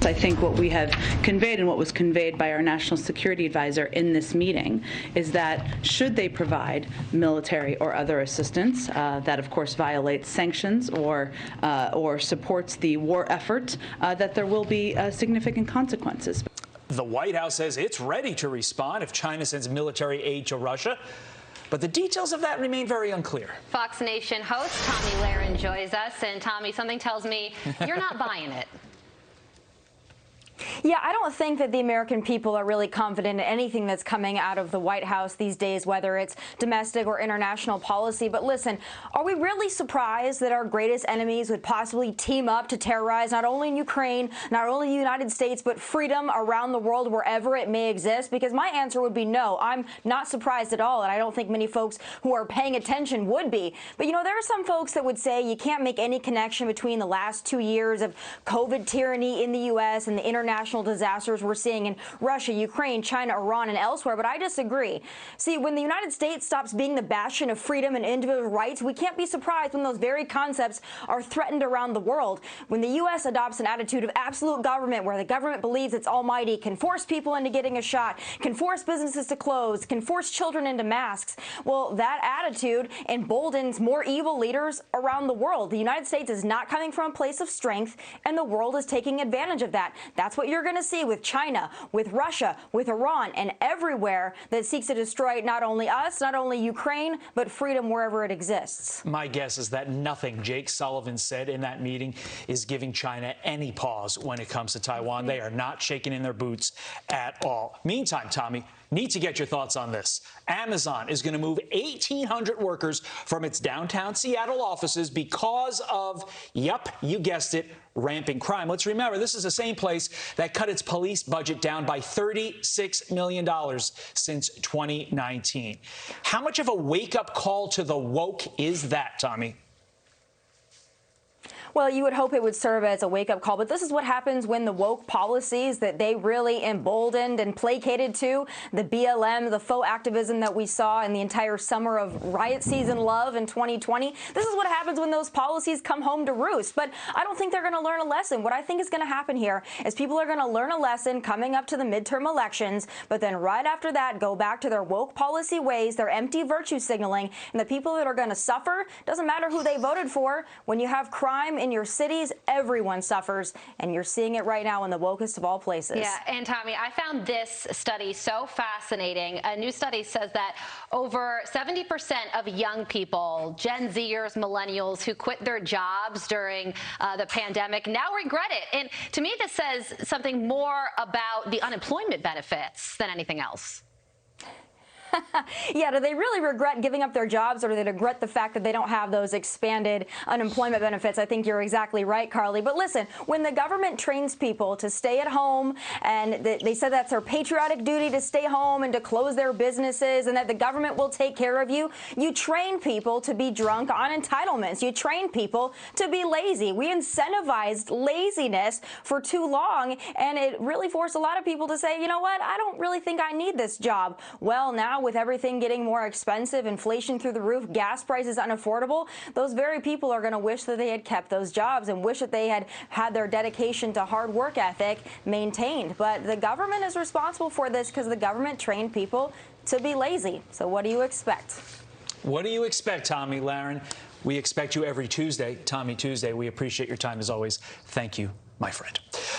I think what we have conveyed and what was conveyed by our national security advisor in this meeting is that should they provide military or other assistance that, of course, violates sanctions or supports the war effort, that there will be significant consequences. The White House says it's ready to respond if China sends military aid to Russia. But the details of that remain very unclear. Fox Nation host Tomi Lahren joins us. And Tomi, something tells me you're not buying it. Yeah, I don't think that the American people are really confident in anything that's coming out of the White House these days, whether it's domestic or international policy. But listen, are we really surprised that our greatest enemies would possibly team up to terrorize not only Ukraine, not only the United States, but freedom around the world wherever it may exist? Because my answer would be no. I'm not surprised at all, and I don't think many folks who are paying attention would be. But, you know, there are some folks that would say you can't make any connection between the last 2 years of COVID tyranny in the U.S. and the international disasters we're seeing in Russia, Ukraine, China, Iran, and elsewhere, but I disagree. See, when the United States stops being the bastion of freedom and individual rights, we can't be surprised when those very concepts are threatened around the world. When the U.S. adopts an attitude of absolute government, where the government believes it's almighty, can force people into getting a shot, can force businesses to close, can force children into masks, well, that attitude emboldens more evil leaders around the world. The United States is not coming from a place of strength, and the world is taking advantage of that. That's what you're going to see with China, with Russia, with Iran, and everywhere that seeks to destroy not only us, not only Ukraine, but freedom wherever it exists. My guess is that nothing Jake Sullivan said in that meeting is giving China any pause when it comes to Taiwan. They are not shaking in their boots at all. Meantime, Tomi, need to get your thoughts on this. Amazon is going to move 1,800 workers from its downtown Seattle offices because of, yep, you guessed it, ramping crime. Let's remember, this is the same place that cut its police budget down by $36 million since 2019. How much of a wake-up call to the woke is that, Tomi? Well, you would hope it would serve as a wake-up call, but this is what happens when the woke policies that they really emboldened and placated to, the BLM, the faux activism that we saw in the entire summer of riot season love in 2020. This is what happens when those policies come home to roost. But I don't think they're going to learn a lesson. What I think is going to happen here is people are going to learn a lesson coming up to the midterm elections, but then right after that go back to their woke policy ways, their empty virtue signaling, and the people that are going to suffer, doesn't matter who they voted for, when you have crime in your cities, everyone suffers, and you're seeing it right now in the wokest of all places. Yeah, and Tomi, I found this study so fascinating. A new study says that over 70% of young people, Gen Zers, millennials, who quit their jobs during the pandemic now regret it. And to me, this says something more about the unemployment benefits than anything else. Yeah, do they really regret giving up their jobs, or do they regret the fact that they don't have those expanded unemployment benefits? I think you're exactly right, Carly. But listen, when the government trains people to stay at home, and they said that's their patriotic duty to stay home and to close their businesses, and that the government will take care of you, you train people to be drunk on entitlements. You train people to be lazy. We incentivized laziness for too long, and it really forced a lot of people to say, you know what, I don't really think I need this job. Well, now with everything getting more expensive, inflation through the roof, gas prices unaffordable, those very people are going to wish that they had kept those jobs and wish that they had had their dedication to hard work ethic maintained. But the government is responsible for this because the government trained people to be lazy. So what do you expect? What do you expect, Tomi Lahren? We expect you every Tuesday, Tomi Tuesday. We appreciate your time as always. Thank you, my friend.